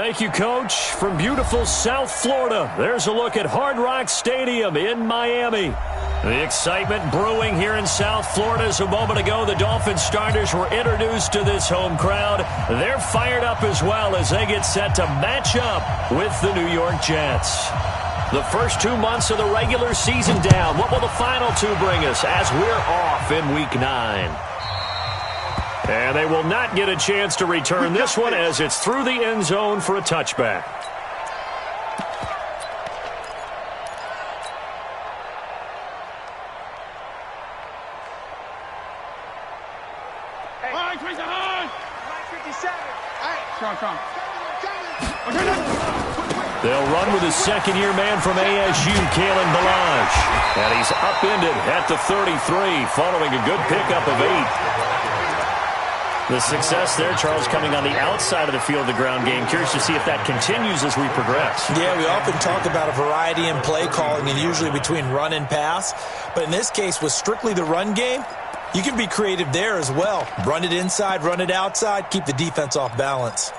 Thank you, Coach. From beautiful South Florida, there's a look at Hard Rock Stadium in Miami. The excitement brewing here in South Florida. As a moment ago, the Dolphins starters were introduced to this home crowd. They're fired up as well as they get set to match up with the New York Jets. The first 2 months of the regular season down. What will the final two bring us as we're off in Week 9? And they will not get a chance to return this one as it's through the end zone for a touchback. They'll run with his second-year man from ASU, Kalen Ballage. And he's upended at the 33 following a good pickup of 8. The success there, Charles, coming on the outside of the field, the ground game. Curious to see if that continues as we progress. Yeah, we often talk about a variety in play calling and usually between run and pass. But in this case, with strictly the run game, you can be creative there as well. Run it inside, run it outside, keep the defense off balance.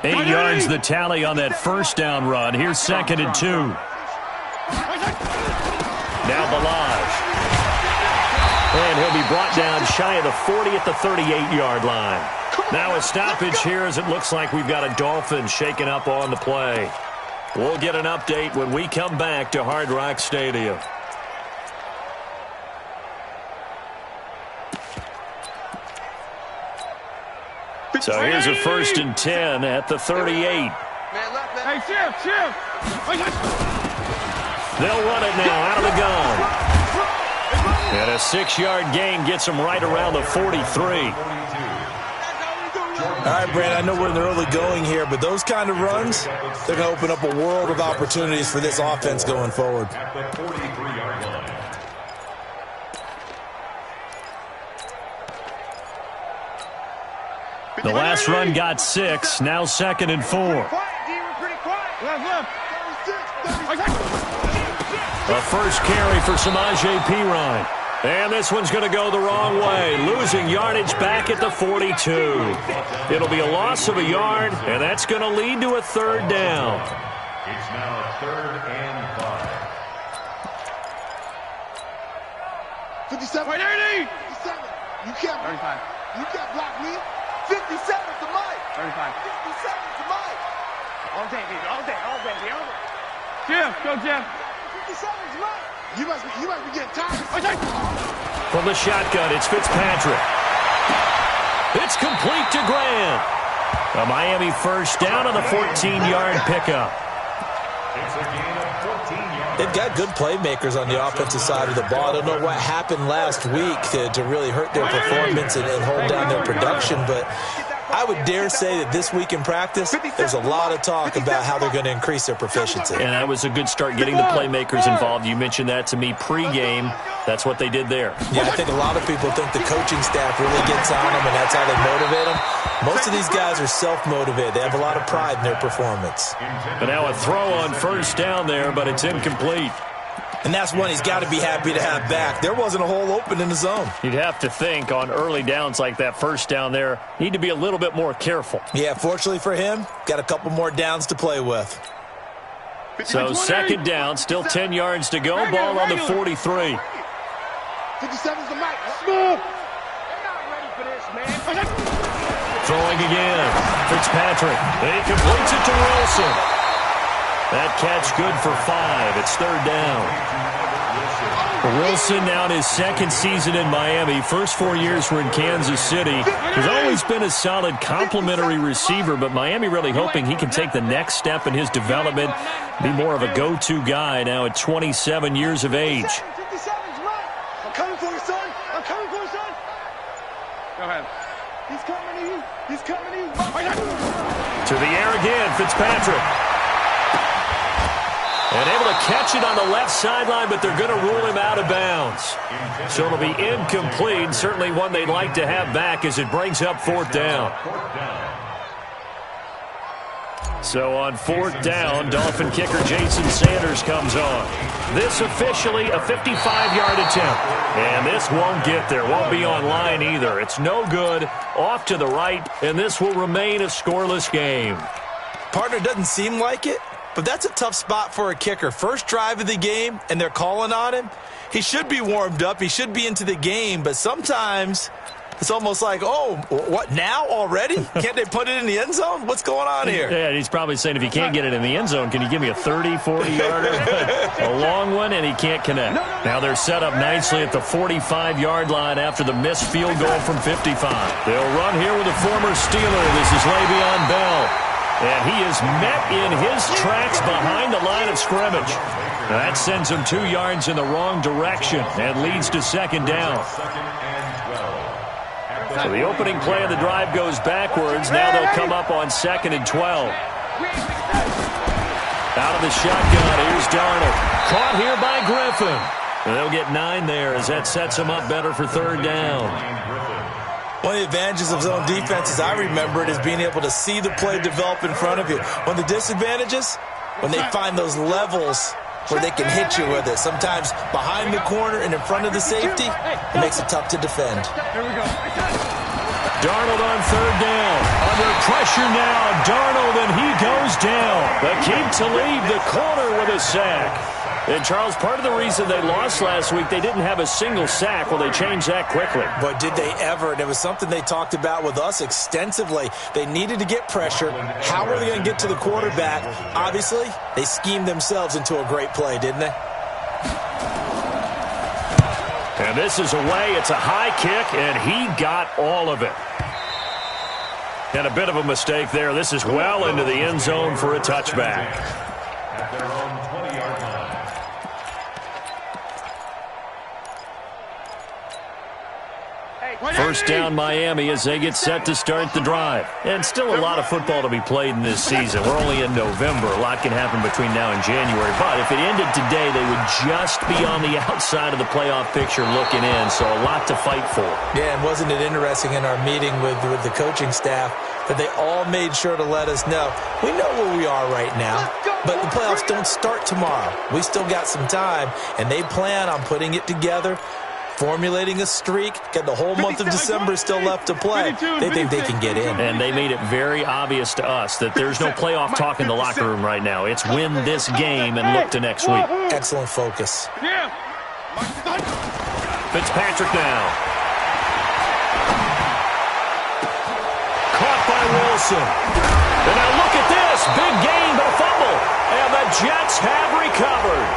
Eight yards the tally on that first down run. Here's 2nd and 2. Now Ballage. And he'll be brought down shy of the 40 at the 38-yard line. Now a stoppage here as it looks like we've got a Dolphin shaken up on the play. We'll get an update when we come back to Hard Rock Stadium. So here's a 1st and 10 at the 38. Hey, Chip. They'll run it now out of the gun. And a 6-yard gain gets them right around the 43. All right, Brandon, I know we're in the early going here, but those kind of runs, they're going to open up a world of opportunities for this offense going forward. The last run got 6. Now 2nd and 4. A first carry for Samaje Perine. And this one's going to go the wrong way. Losing yardage back at the 42. It'll be a loss of a yard, and that's going to lead to a 3rd down. It's now 3rd and 5. 57. 57. You can't block me. 57 to Mike. 35. 57 to Mike. All day, baby. All day. Jim, go Jim. 57 to Mike. You must be getting tired. From the shotgun, it's Fitzpatrick. It's complete to Grant. A Miami first down on the 14-yard pickup. It's a gain of 14 yards. They've got good playmakers on the offensive side of the ball. I don't know what happened last week to really hurt their performance and hold down their production, but I would dare say that this week in practice, there's a lot of talk about how they're going to increase their proficiency. And that was a good start getting the playmakers involved. You mentioned that to me pregame. That's what they did there. Yeah, I think a lot of people think the coaching staff really gets on them, and that's how they motivate them. Most of these guys are self-motivated. They have a lot of pride in their performance. But now a throw on first down there, but it's incomplete. And that's one he's got to be happy to have back. There wasn't a hole open in the zone. You'd have to think on early downs like that first down there, need to be a little bit more careful. Yeah, fortunately for him, got a couple more downs to play with. So 2nd down, still 10 yards to go. Ball on the 43. 57's the Mike. They're not ready for this, man. Throwing again. Fitzpatrick. He completes it to Wilson. That catch good for 5. It's 3rd down. Wilson now in his 2nd season in Miami. First 4 years were in Kansas City. He's always been a solid complementary receiver, but Miami really hoping he can take the next step in his development, be more of a go-to guy now at 27 years of age. 57's right. I'm coming for you, son. I'm coming for you, son. Go ahead. He's coming to you. He's coming to you. To the air again, Fitzpatrick. And able to catch it on the left sideline, but they're going to rule him out of bounds. So it'll be incomplete. Certainly one they'd like to have back as it brings up 4th down. So on 4th down, Dolphin kicker Jason Sanders comes on. This officially a 55-yard attempt. And this won't get there. Won't be on line either. It's no good. Off to the right, and this will remain a scoreless game. Partner, doesn't seem like it, but that's a tough spot for a kicker. First drive of the game, and they're calling on him. He should be warmed up. He should be into the game, but sometimes it's almost like, oh, what, now already? Can't they put it in the end zone? What's going on here? Yeah, he's probably saying, if you can't get it in the end zone, can you give me a 30, 40-yarder? A long one, and he can't connect. Now they're set up nicely at the 45-yard line after the missed field goal from 55. They'll run here with a former Steeler. This is Le'Veon Bell. And he is met in his tracks behind the line of scrimmage. Now that sends him 2 yards in the wrong direction and leads to 2nd down. So the opening play of the drive goes backwards. Now they'll come up on 2nd and 12. Out of the shotgun, here's Darnold. Caught here by Griffin. And they'll get 9 there as that sets them up better for 3rd down. One of the advantages of zone defense, as I remember it, is being able to see the play develop in front of you. One of the disadvantages, when they find those levels where they can hit you with it. Sometimes behind the corner and in front of the safety, it makes it tough to defend. Here we go. Darnold on 3rd down. Under pressure now, Darnold, and he goes down. Aqib Talib, the corner, with a sack. And, Charles, part of the reason they lost last week, they didn't have a single sack. Well, they changed that quickly. But did they ever? And it was something they talked about with us extensively. They needed to get pressure. How are they going to get to the quarterback? Obviously, they schemed themselves into a great play, didn't they? And this is away. It's a high kick, and he got all of it. And a bit of a mistake there. This is well into the end zone for a touchback. At their own 20-yard line. First down Miami as they get set to start the drive. And still a lot of football to be played in this season. We're only in November. A lot can happen between now and January. But if it ended today, they would just be on the outside of the playoff picture looking in. So a lot to fight for. Yeah, and wasn't it interesting in our meeting with the coaching staff that they all made sure to let us know, we know where we are right now, but the playoffs don't start tomorrow. We still got some time, and they plan on putting it together, formulating a streak, got the whole month of December still left to play. They think they can get in. And they made it very obvious to us that there's no playoff talk in the locker room right now. It's win this game and look to next week. Excellent focus. Fitzpatrick now. Caught by Wilson. And now look at this. Big gain, but a fumble. And the Jets have recovered.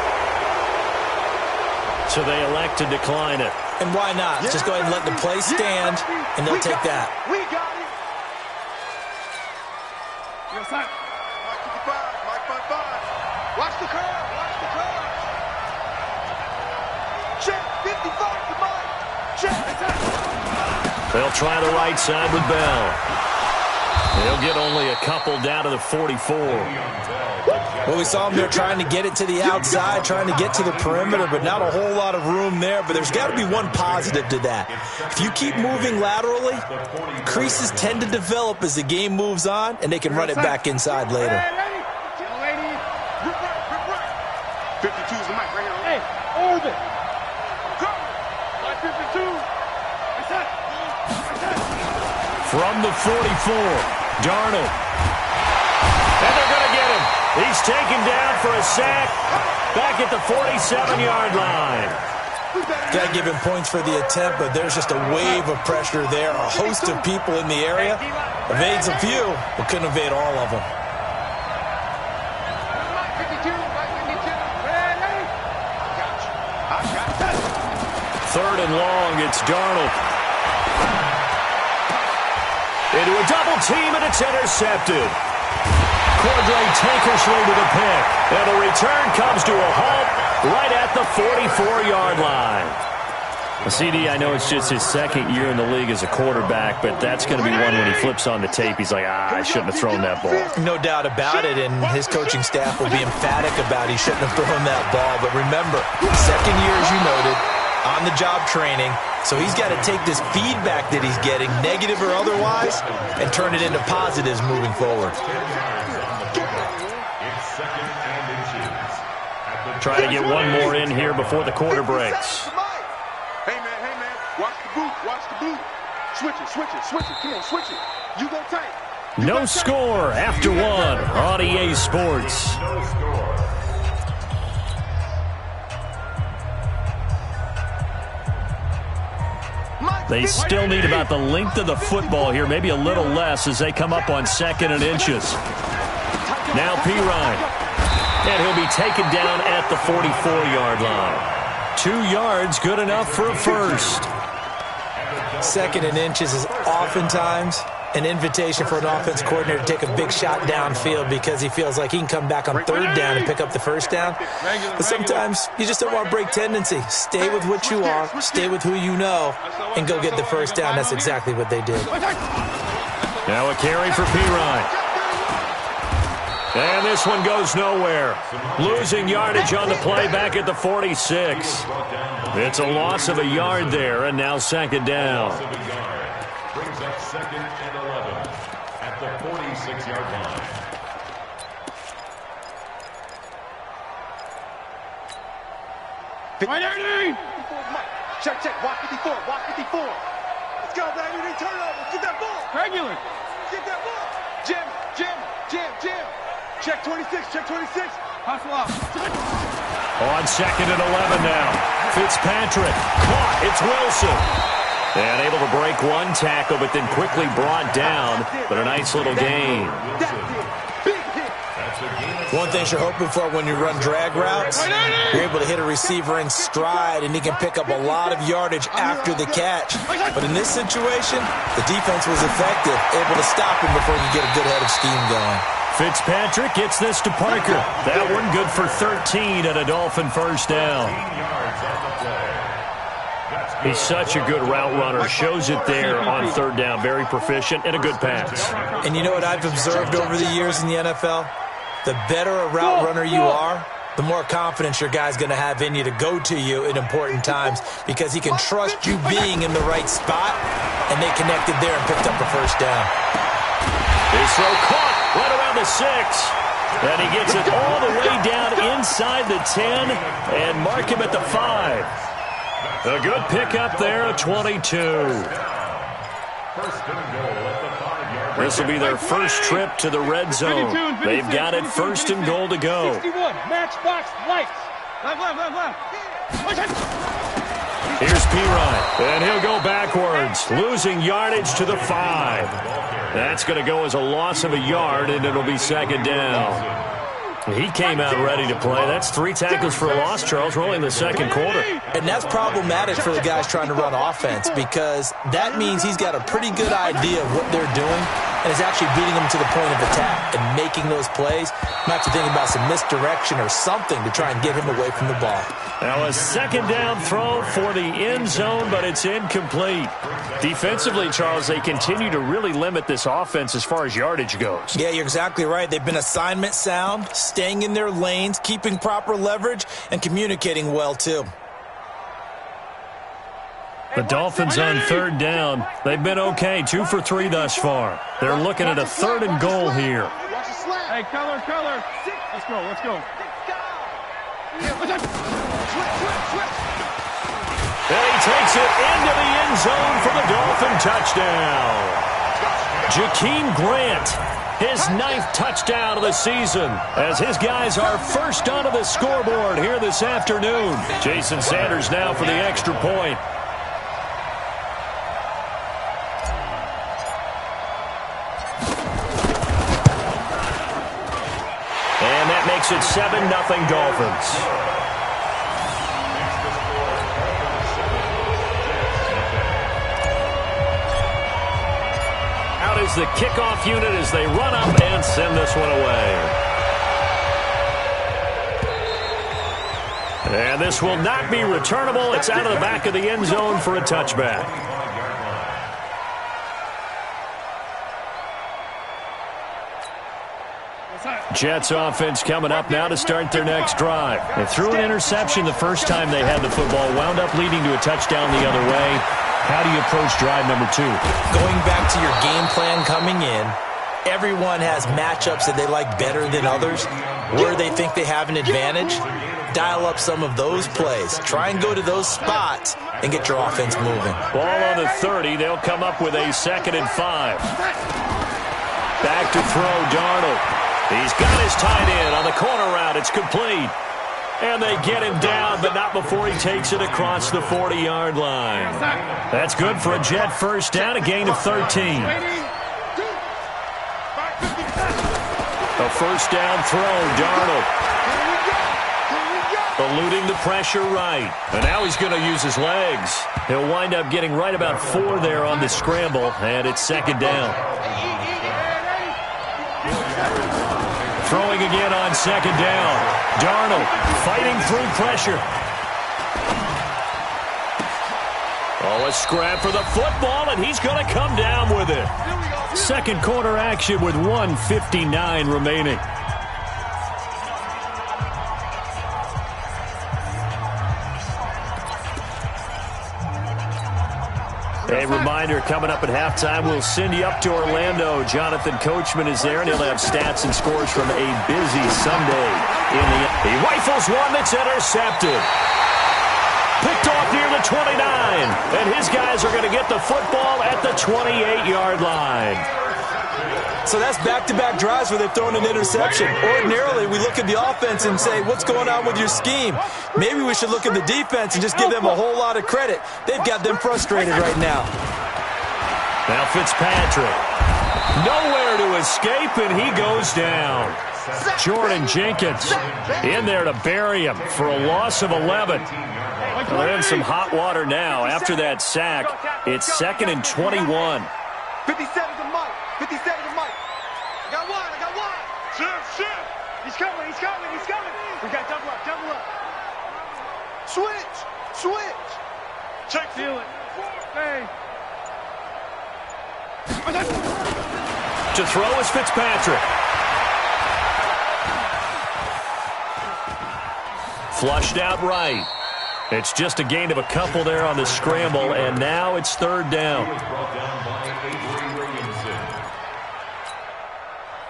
So they elect to decline it. And why not? Just go ahead and let the play stand, and they'll take that. We got it. Yes, sir. Mike 55, Mike 55. Watch the curve, watch the curve. Check, 55 to Mike. Check. They'll try the right side with Bell. They'll get only a couple down to the 44. Well, we saw them there trying to get it to the outside, trying to get to the perimeter, but not a whole lot of room there. But there's got to be one positive to that. If you keep moving laterally, creases tend to develop as the game moves on, and they can run it back inside later. 52's the mic right here. Hey, Orbit. Like 52. From the 44, Darnold. And they're going to get him. He's taken down for a sack back at the 47-yard line. Got to give him points for the attempt, but there's just a wave of pressure there. A host of people in the area. Evades a few, but couldn't evade all of them. Third and long, it's Darnold. Into a double team, and it's intercepted. Cordray Tankersley with a pick. And the return comes to a halt right at the 44-yard line. CD, I know it's just his second year in the league as a quarterback, but that's going to be one when he flips on the tape. He's like, I shouldn't have thrown that ball. No doubt about it, and his coaching staff will be emphatic about he shouldn't have thrown that ball. But remember, second year, as you noted, on-the-job training, so he's got to take this feedback that he's getting, negative or otherwise, and turn it into positives moving forward. try to get one more in here before the quarter breaks. Hey, man. Watch the boot. Watch the boot. Switch it. Come on, switch it. You go tight. No score after one on EA Sports. No score. They still need about the length of the football here, maybe a little less as they come up on 2nd and inches. Now Pirine. And he'll be taken down at the 44-yard line. 2 yards, good enough for a first. 2nd and inches is oftentimes an invitation for an offense coordinator to take a big shot downfield because he feels like he can come back on 3rd down and pick up the first down. But sometimes you just don't want to break tendency. Stay with what you are, stay with who you know, and go get the first down. That's exactly what they did. Now a carry for Pirine. And this one goes nowhere. Losing yardage on the play back at the 46. It's a loss of a yard there, and now 2nd down. Brings up 2nd and 11 at the 46-yard line. Check. Walk 54. Let's go, baby. They turn over. Get that ball. Regular. Get that ball. Jim. Check 26. Hustle up. On 2nd and 11 now. Fitzpatrick caught. It's Wilson. And able to break one tackle, but then quickly brought down. But a nice little gain. One thing you're hoping for when you run drag routes, you're able to hit a receiver in stride, and he can pick up a lot of yardage after the catch. But in this situation, the defense was effective, able to stop him before you get a good head of steam going. Fitzpatrick gets this to Parker. That one good for 13 and a Dolphin first down. He's such a good route runner. Shows it there on 3rd down. Very proficient and a good pass. And you know what I've observed over the years in the NFL? The better a route runner you are, the more confidence your guy's going to have in you to go to you in important times because he can trust you being in the right spot, and they connected there and picked up the first down. His throw caught right around the 6. And he gets it all the way down inside the 10 and mark him at the 5. A good pickup there at 22. First and goal at the 5-yard line. This will be their first trip to the red zone. They've got it 1st and goal to go. 61, matchbox, lights. Left. Here's Pirine, and he'll go backwards, losing yardage to the 5. That's going to go as a loss of a yard, and it'll be 2nd down. He came out ready to play. That's 3 tackles for a loss, Charles. We're only in the 2nd quarter. And that's problematic for the guys trying to run offense because that means he's got a pretty good idea of what they're doing and is actually beating them to the point of attack and making those plays. Might have to think about some misdirection or something to try and get him away from the ball. Now a 2nd down throw for the end zone, but it's incomplete. Defensively, Charles, they continue to really limit this offense as far as yardage goes. Yeah, you're exactly right. They've been assignment sound, staying in their lanes, keeping proper leverage, and communicating well, too. The Dolphins on 3rd down. They've been okay, 2 for 3 thus far. They're looking at a 3rd and goal here. Hey, color. Let's go. And he takes it into the end zone for the Dolphin touchdown. Jakeem Grant, his 9th touchdown of the season, as his guys are first onto the scoreboard here this afternoon. Jason Sanders now for the extra point. And that makes it 7-0 Dolphins. Out is the kickoff unit as they run up and send this one away. And this will not be returnable. It's out of the back of the end zone for a touchback. Jets offense coming up now to start their next drive. They threw an interception the first time they had the football, wound up leading to a touchdown the other way. How do you approach drive number 2? Going back to your game plan coming in everyone has matchups that they like better than others, where they think they have an advantage. Dial up some of those plays. Try and go to those spots and get your offense moving. Ball on the 30. They'll come up with a 2nd and 5. Back to throw, Darnold. He's got his tight end on the corner route. It's complete. And they get him down, but not before he takes it across the 40-yard line. That's good for a Jet first down, a gain of 13. A first down throw, Darnold. Eluding the pressure right. And now he's going to use his legs. He'll wind up getting right about 4 there on the scramble, and it's 2nd down. Throwing again on 2nd down. Darnold fighting through pressure. Oh, a scrap for the football, and he's going to come down with it. Second quarter action with 1:59 remaining. A reminder, coming up at halftime, we'll send you up to Orlando. Jonathan Coachman is there, and he'll have stats and scores from a busy Sunday. He rifles one that's intercepted. Picked off near the 29, and his guys are going to get the football at the 28-yard line. So that's back-to-back drives where they've thrown an interception. Ordinarily, we look at the offense and say, what's going on with your scheme? Maybe we should look at the defense and just give them a whole lot of credit. They've got them frustrated right now. Now Fitzpatrick. Nowhere to escape, and he goes down. Jordan Jenkins in there to bury him for a loss of 11. Well, they're in some hot water now. After that sack, it's 2nd and 21. 57 to Mike. 57 to Mike. I got one. Shit. He's coming. We got double up. Switch. Check. Feel it. Hey. To throw is Fitzpatrick. Flushed out right. It's just a gain of a couple there on the scramble, and now it's 3rd down.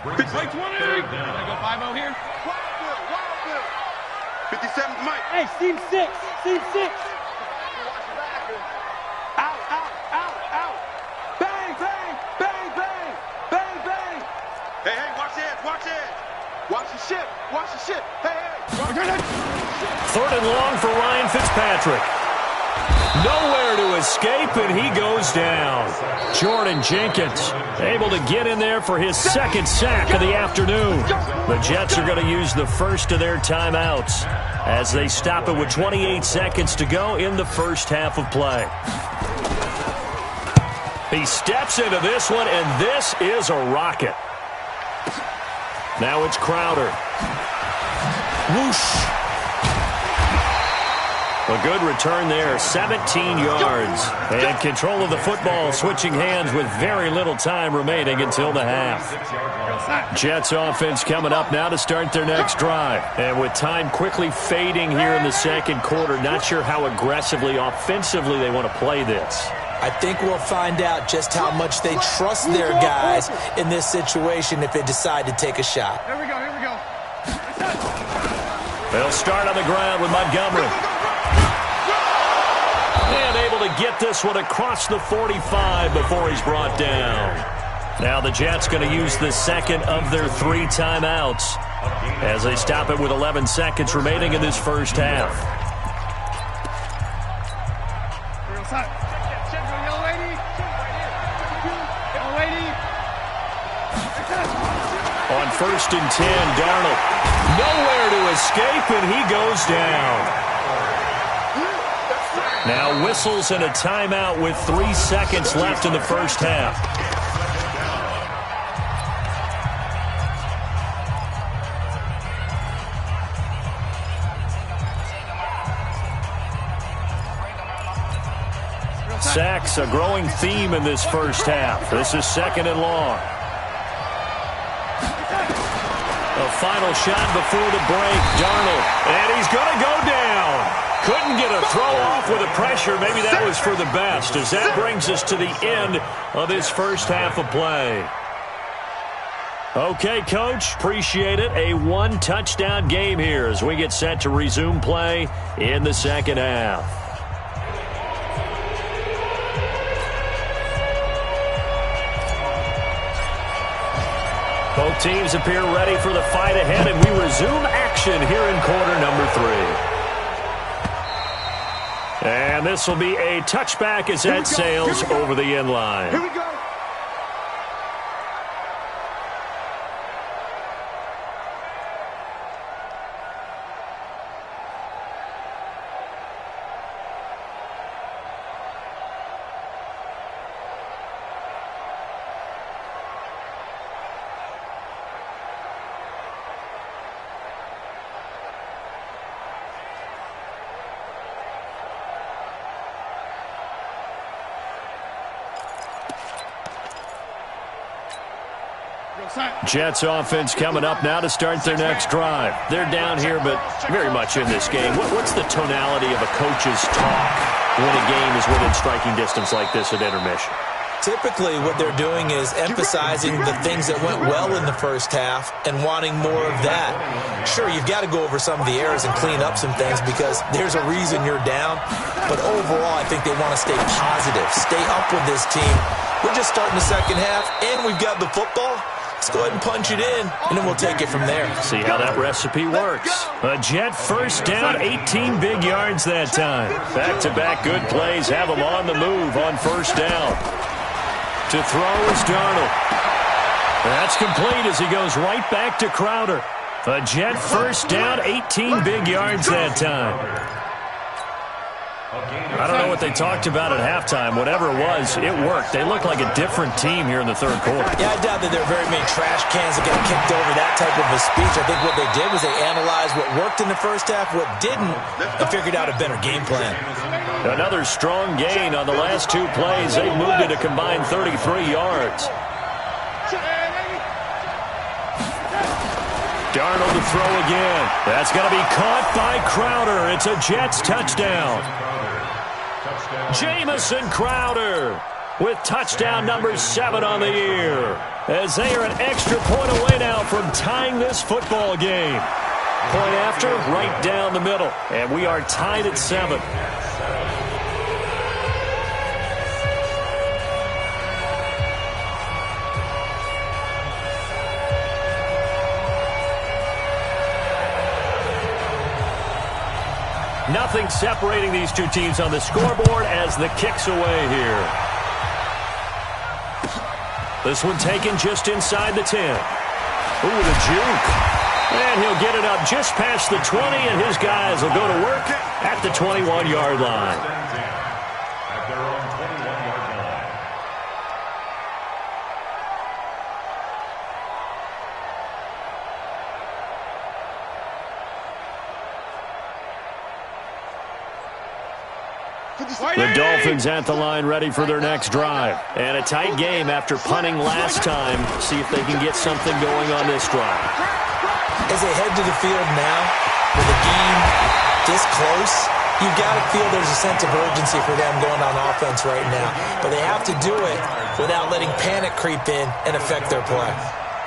Wait, 20. Can I go 5-0 here? Wild Bill. 57 to Mike. Hey, Team 6. Out. Bang. Hey, watch the edge. Watch the ship. Hey. 3rd and long for Ryan Fitzpatrick. Nowhere to escape, and he goes down. Jordan Jenkins able to get in there for his 2nd sack of the afternoon. The Jets are going to use the first of their timeouts as they stop it with 28 seconds to go in the first half of play. He steps into this one, and this is a rocket. Now it's Crowder. Whoosh. A good return there, 17 yards. And control of the football, switching hands with very little time remaining until the half. Jets offense coming up now to start their next drive. And with time quickly fading here in the second quarter, not sure how aggressively, offensively they want to play this. I think we'll find out just how much they trust their guys in this situation if they decide to take a shot. Here we go. They'll start on the ground with Montgomery. And able to get this one across the 45 before he's brought down. Now the Jets going to use the second of their 3 timeouts as they stop it with 11 seconds remaining in this first half. On 1st and 10, Darnold. Nowhere to escape, and he goes down. Now whistles and a timeout with 3 seconds left in the first half. Sacks, a growing theme in this first half. This is 2nd and long. A final shot before the break. Darnold, and he's going to go down. Couldn't get a throw off with the pressure. Maybe that was for the best, as that brings us to the end of this first half of play. Okay, Coach, appreciate it. A one-touchdown game here as we get set to resume play in the second half. Both teams appear ready for the fight ahead, and we resume action here in quarter number 3. And this will be a touchback as that sails over the end line. Here we go. Jets offense coming up now to start their next drive. They're down here, but very much in this game. What's the tonality of a coach's talk when a game is within striking distance like this at intermission? Typically, what they're doing is emphasizing the things that went well in the first half and wanting more of that. Sure, you've got to go over some of the errors and clean up some things because there's a reason you're down. But overall, I think they want to stay positive, stay up with this team. We're just starting the second half, and we've got the football. Let's go ahead and punch it in, and then we'll take it from there. See how that recipe works. A Jet first down, 18 big yards that time. Back-to-back good plays have them on the move on first down. To throw is Darnold. That's complete as he goes right back to Crowder. A Jet first down, 18 big yards that time. I don't know what they talked about at halftime. Whatever it was, it worked. They look like a different team here in the third quarter. Yeah, I doubt that there are very many trash cans that get kicked over that type of a speech. I think what they did was they analyzed what worked in the first half, what didn't, and figured out a better game plan. Another strong gain on the last two plays. They moved it a combined 33 yards. Darnold to throw again. That's going to be caught by Crowder. It's a Jets touchdown. Jamison Crowder with touchdown number 7 on the year. As they are an extra point away now from tying this football game. Point after, right down the middle. And we are tied at 7. Nothing separating these two teams on the scoreboard as the kick's away here. This one taken just inside the 10. Ooh, the juke. And he'll get it up just past the 20, and his guys will go to work at the 21-yard line. At their own 21-yard line. The Dolphins at the line ready for their next drive. And a tight game after punting last time. See if they can get something going on this drive. As they head to the field now, with the game this close, you've got to feel there's a sense of urgency for them going on offense right now. But they have to do it without letting panic creep in and affect their play.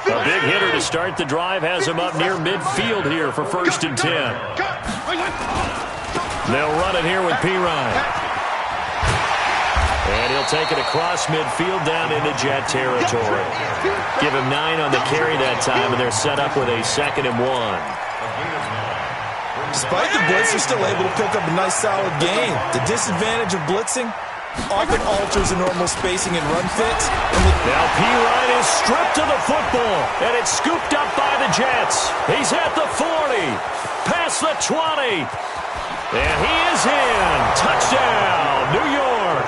A big hitter to start the drive has him up near midfield here for 1st and 10. They'll run it here with Pirine. And he'll take it across midfield down into Jet territory. Give him 9 on the carry that time, and they're set up with a 2nd and 1. Despite the blitz, they're still able to pick up a nice solid gain. The disadvantage of blitzing often alters the normal spacing and run fits. Now Pirine is stripped of the football, and it's scooped up by the Jets. He's at the 40, past the 20, and he is in. Touchdown, New York.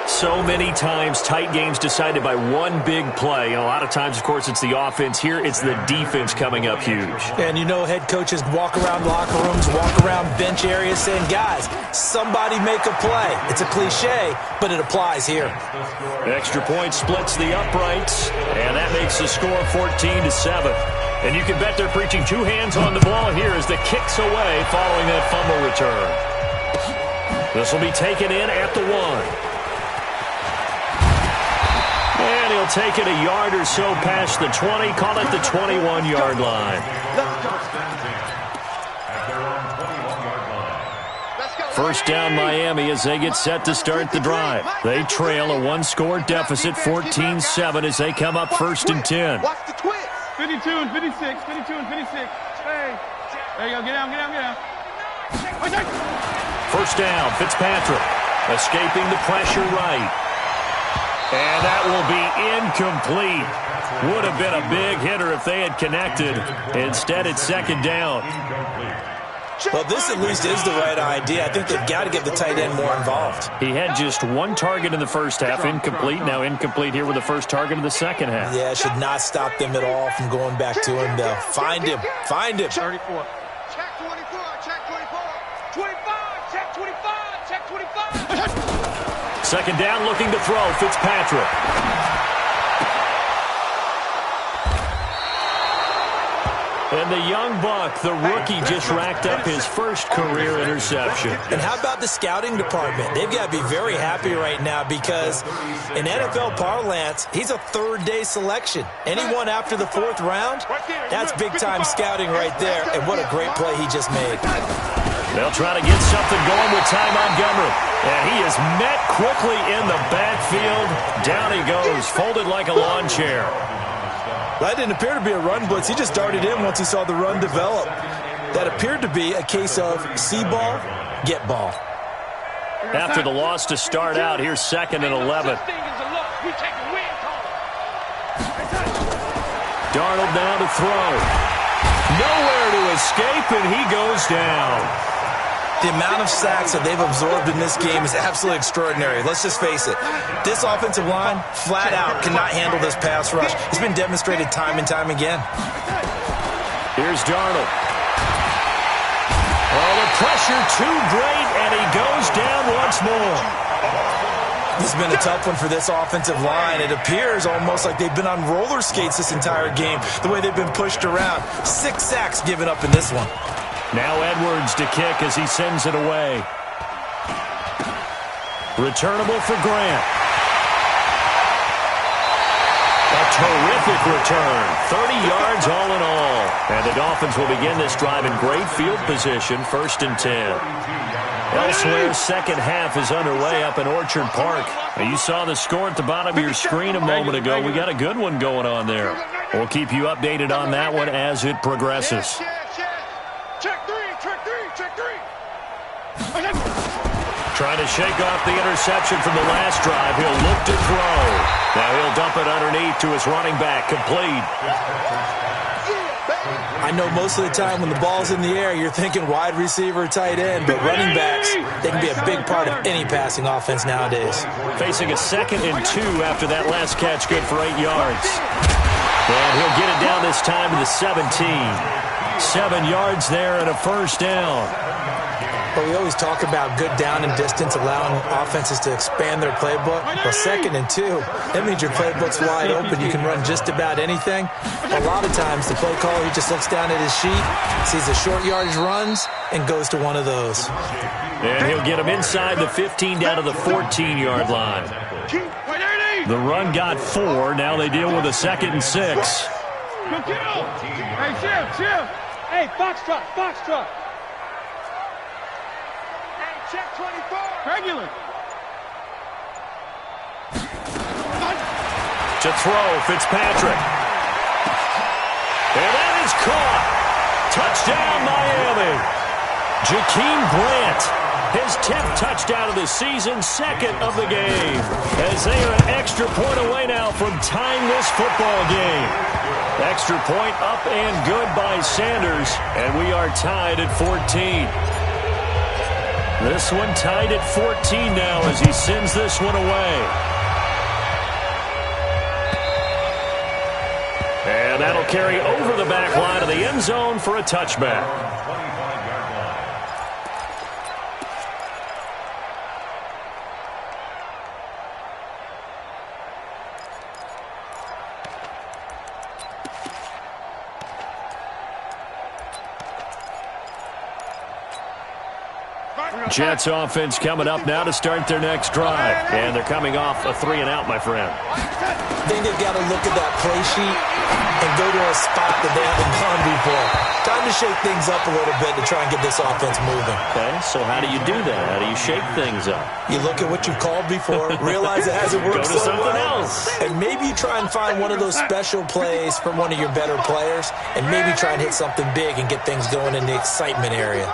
So many times tight games decided by one big play. And a lot of times, of course, it's the offense. Here, it's the defense coming up huge. And you know head coaches walk around locker rooms, walk around bench areas saying, guys, somebody make a play. It's a cliche, but it applies here. Extra point splits the uprights, and that makes the score 14-7. And you can bet they're preaching 2 hands on the ball here as the kick's away following that fumble return. This will be taken in at the 1. And he'll take it a yard or so past the 20, call it the 21-yard line. First down Miami as they get set to start the drive. They trail a one-score deficit, 14-7, as they come up first and 10. Watch the twist. 52 and 56, 52 and 56. Hey, there you go, get down, get down, get down. First down, Fitzpatrick escaping the pressure right. And that will be incomplete. Would have been a big hitter if they had connected. Instead, it's second down. Well, this at least is the right idea. I think they've got to get the tight end more involved. He had just one target in the first half, incomplete. Now incomplete here with the first target of the second half. Yeah, it should not stop them at all from going back to him, though. Find him. Find him. 34. Check 24. Check 24. 25. Check 25. Check 25. Second down, looking to throw, Fitzpatrick. And the young buck, the rookie, just racked up his first career interception. And how about the scouting department? They've got to be very happy right now because in NFL parlance, he's a third-day selection. Anyone after the fourth round, that's big-time scouting right there. And what a great play he just made. They'll try to get something going with Ty Montgomery. And he is met quickly in the backfield. Down he goes, folded like a lawn chair. That didn't appear to be a run blitz. He just darted in once he saw the run develop. That appeared to be a case of see ball, get ball. After the loss to start out, here's second and 11. Darnold now to throw. Nowhere to escape, and he goes down. The amount of sacks that they've absorbed in this game is absolutely extraordinary. Let's just face it. This offensive line, flat out, cannot handle this pass rush. It's been demonstrated time and time again. Here's Darnold. Oh, the pressure too great, and he goes down once more. This has been a tough one for this offensive line. It appears almost like they've been on roller skates this entire game, the way they've been pushed around. 6 sacks given up in this one. Now Edwards to kick as he sends it away. Returnable for Grant. A terrific return. 30 yards all in all. And the Dolphins will begin this drive in great field position, first and 10. Elsewhere, second half is underway up in Orchard Park. Now, you saw the score at the bottom of your screen a moment ago. We got a good one going on there. We'll keep you updated on that one as it progresses. Trying to shake off the interception from the last drive. He'll look to throw. Now he'll dump it underneath to his running back. Complete. I know most of the time when the ball's in the air, you're thinking wide receiver, tight end, but running backs, they can be a big part of any passing offense nowadays. Facing a 2nd and 2 after that last catch, good for 8 yards. And he'll get it down this time to the 17. 7 yards there and a first down. But we always talk about good down and distance, allowing offenses to expand their playbook. Well, 2nd and 2, that means your playbook's wide open. You can run just about anything. A lot of times, the play caller, he just looks down at his sheet, sees the short yardage runs, and goes to one of those. And he'll get him inside the 15 down to the 14-yard line. The run got 4. Now they deal with a 2nd and 6. Hey, Shift. Hey, Foxtrot, Foxtrot. Check 24. Regular. To throw, Fitzpatrick. And that is caught. Touchdown, Miami. Jakeem Grant, his 10th touchdown of the season, 2nd of the game. As they are an extra point away now from tying this football game. Extra point up and good by Sanders. And we are tied at 14. This one tied at 14 now as he sends this one away. And that'll carry over the back line of the end zone for a touchback. Jets offense coming up now to start their next drive. And they're coming off a 3-and-out, my friend. I think they've got to look at that play sheet and go to a spot that they haven't gone before. Time to shake things up a little bit to try and get this offense moving. Okay, so how do you do that? How do you shake things up? You look at what you've called before, realize it hasn't worked Go to something else. and maybe you try and find one of those special plays from one of your better players, and maybe try and hit something big and get things going in the excitement area.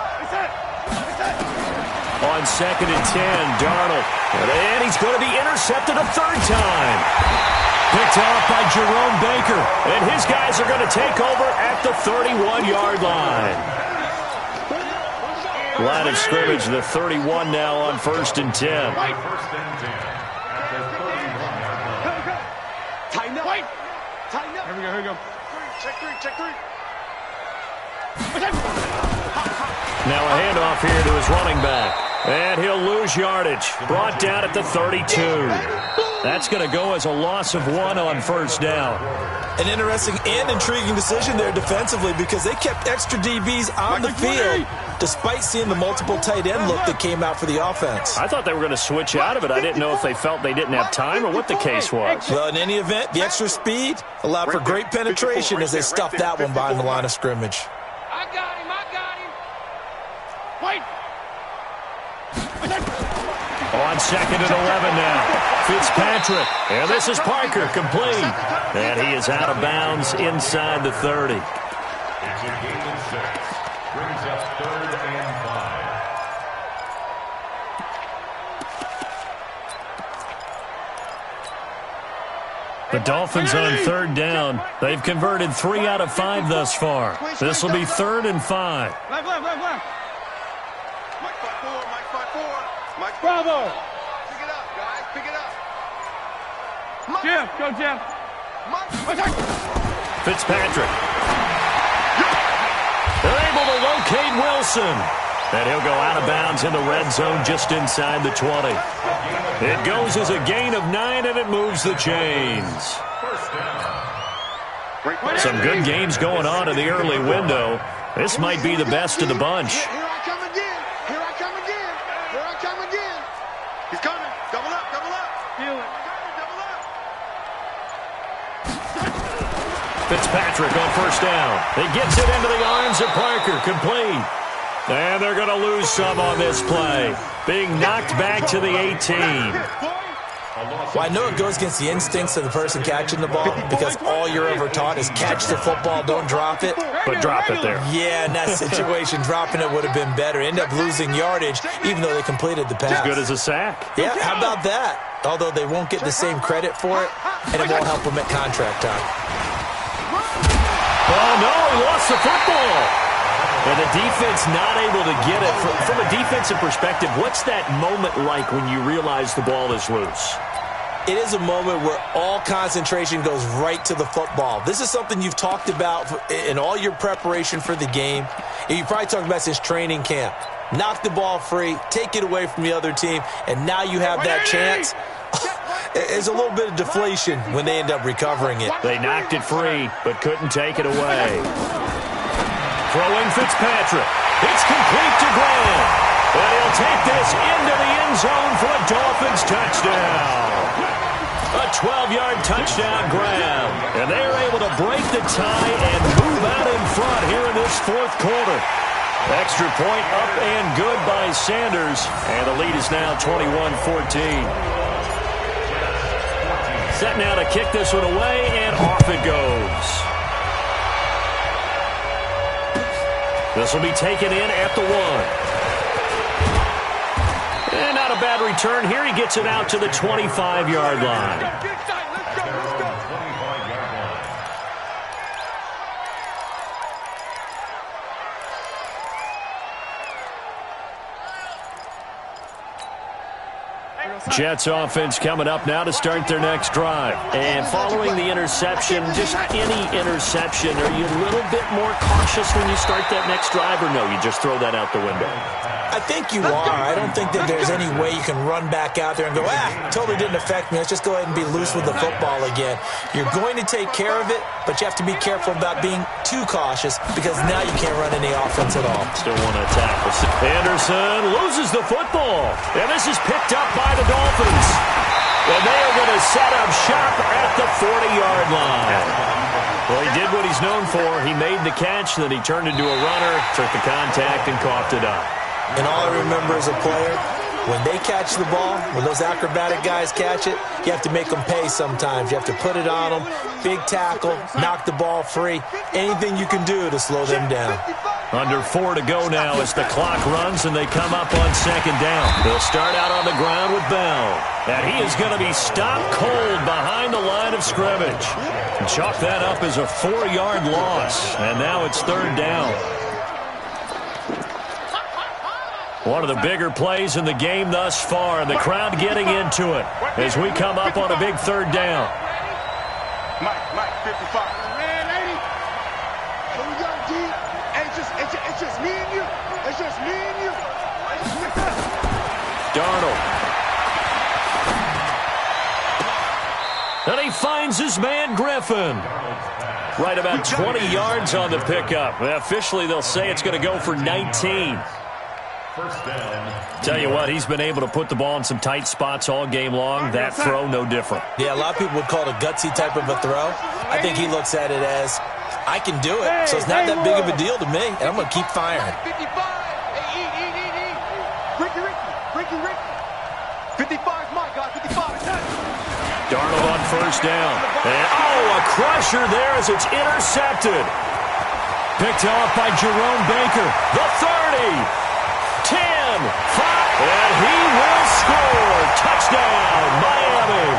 On 2nd and 10, Darnold. And he's going to be intercepted a third time. Picked off by Jerome Baker. And his guys are going to take over at the 31-yard line. Line of scrimmage, the 31 now on 1st and 10. First and 10 at the 31-yard line. Tighten up. Tighten up. Here we go, here we go. Check three. Now a handoff here to his running back. And he'll lose yardage. Brought down at the 32. That's going to go as a loss of 1 on 1st down. An interesting and intriguing decision there defensively because they kept extra DBs on the field despite seeing the multiple tight end look that came out for the offense. I thought they were going to switch out of it. I didn't know if they felt they didn't have time or what the case was. Well, in any event, the extra speed allowed for great penetration as they stuffed that one behind the line of scrimmage. I got him. Wait. On 2nd and 11 now. Fitzpatrick. And this is Parker, complete. And he is out of bounds inside the 30. It's a gain of 6. Brings up 3rd and 5. The Dolphins on 3rd down. They've converted 3 out of 5 thus far. This will be 3rd and 5. Left. Mike 5-4. Bravo. Pick it up, guys. Pick it up. Jeff, go Jeff. Fitzpatrick. They're able to locate Wilson. And he'll go out of bounds in the red zone just inside the 20. It goes as a gain of 9, and it moves the chains. Some good games going on in the early window. This might be the best of the bunch. Here I come again. He's coming. Double up. Feel it. Double up. Fitzpatrick on 1st down. He gets it into the arms of Parker, complete. And they're going to lose some on this play. Being knocked back to the 18. Well, I know it goes against the instincts of the person catching the ball because all you're ever taught is catch the football, don't drop it. But drop it there. Yeah, in that situation, dropping it would have been better. End up losing yardage even though they completed the pass. As good as a sack. Yeah, how about that? Although they won't get the same credit for it, and it won't help them at contract time. Oh, no, he lost the football. And the defense not able to get it. From a defensive perspective, what's that moment like when you realize the ball is loose? It is a moment where all concentration goes right to the football. This is something you've talked about in all your preparation for the game. And you probably talked about since training camp. Knock the ball free, take it away from the other team, and now you have that chance. There's a little bit of deflation when they end up recovering it. They knocked it free, but couldn't take it away. Throwing Fitzpatrick. It's complete to Graham. And he'll take this into the end zone for a Dolphins touchdown. A 12-yard touchdown grab. And they're able to break the tie and move out in front here in this 4th quarter. Extra point up and good by Sanders. And the lead is now 21-14. Set now to kick this one away, and off it goes. This will be taken in at the 1. And not a bad return here. He gets it out to the 25-yard line. Jets offense coming up now to start their next drive. And following the interception, just any interception, are you a little bit more cautious when you start that next drive, or no, you just throw that out the window? I think you are. I don't think that there's any way you can run back out there and go, totally didn't affect me. Let's just go ahead and be loose with the football again. You're going to take care of it, but you have to be careful about being too cautious because now you can't run any offense at all. Still want to tackle. Anderson loses the football, and this is picked up by the Dolphins. And they are going to set up shop at the 40-yard line. Well, he did what he's known for. He made the catch, then he turned into a runner, took the contact, and coughed it up. And all I remember as a player, when they catch the ball, when those acrobatic guys catch it, you have to make them pay sometimes. You have to put it on them, big tackle, knock the ball free, anything you can do to slow them down. Under 4 to go now as the clock runs and they come up on second down. They'll start out on the ground with Bell. And he is going to be stopped cold behind the line of scrimmage. And chalk that up as a 4-yard loss. And now it's third down. One of the bigger plays in the game thus far. And the crowd getting into it as we come up on a big third down. Mike, 55. It's just me and you. It's just me and you. Darnold. And he finds his man Griffin. Right about 20 yards on the pickup. Officially, they'll say it's going to go for 19. First down. Tell you what, he's been able to put the ball in some tight spots all game long. That throw, no different. Yeah, a lot of people would call it a gutsy type of a throw. I think he looks at it as, I can do it, so it's not that big of a deal to me, and I'm going to keep firing. 55. Hey, eat. Ricky. 55's my guy, 55. Darnold on first down. And, a crusher there as it's intercepted. Picked off by Jerome Baker. The 30. 10. 5. And he will score. Touchdown, Miami.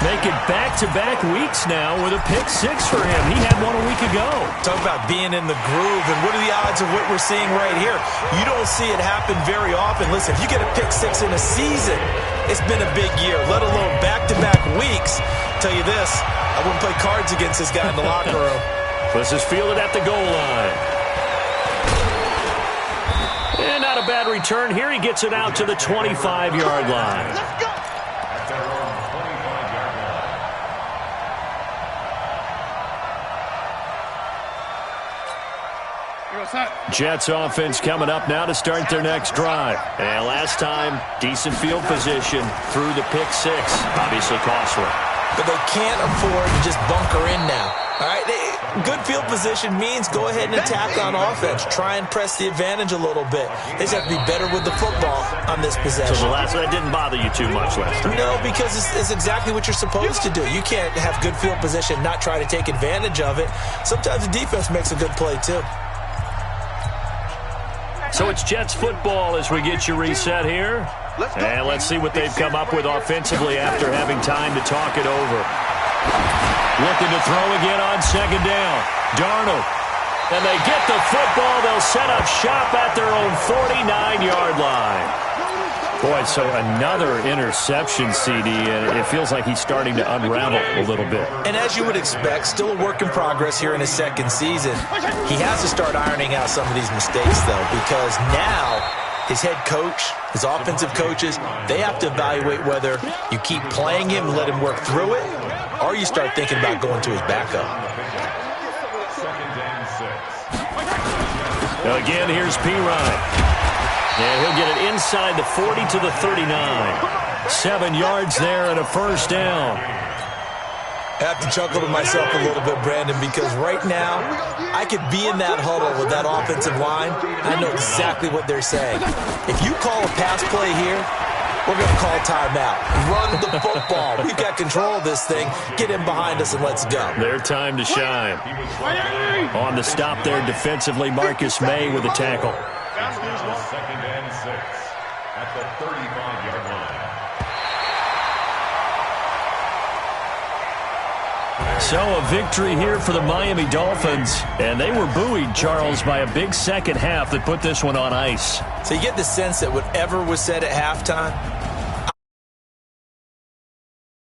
Make it back-to-back weeks now with a pick 6 for him. He had one a week ago. Talk about being in the groove, and what are the odds of what we're seeing right here? You don't see it happen very often. Listen, if you get a pick 6 in a season, it's been a big year, let alone back-to-back weeks. Tell you this, I wouldn't play cards against this guy in the locker room. This is fielded at the goal line. And not a bad return here. He gets it out to the 25-yard line. Let's go. At their own 25-yard line. Jets offense coming up now to start their next drive. And last time, decent field position through the pick 6. Obviously costly. But they can't afford to just bunker in now. All right, good field position means go ahead and attack on offense. Try and press the advantage a little bit. They just have to be better with the football on this possession. So that didn't bother you too much last time? No, because it's exactly what you're supposed to do. You can't have good field position, not try to take advantage of it. Sometimes the defense makes a good play, too. So it's Jets football as we get you reset here. And let's see what they've come up with offensively after having time to talk it over. Looking to throw again on second down. Darnold. And they get the football. They'll set up shop at their own 49-yard line. Boy, so another interception, CD, and it feels like he's starting to unravel a little bit. And as you would expect, still a work in progress here in his second season. He has to start ironing out some of these mistakes, though, because now his head coach, his offensive coaches, they have to evaluate whether you keep playing him and let him work through it, or you start thinking about going to his backup. Again, here's P. And he'll get it inside the 40 to the 39. 7 yards there and a first down. I have to chuckle to myself a little bit, Brandon, because right now I could be in that huddle with that offensive line. I know exactly what they're saying. If you call a pass play here, we're going to call timeout. Run the football. We've got control of this thing. Get in behind us and let's go. Their time to shine. On the stop there defensively, Marcus May with a tackle. Second and 6 at the 35-yard line. So a victory here for the Miami Dolphins. And they were buoyed, Charles, by a big second half that put this one on ice. So you get the sense that whatever was said at halftime,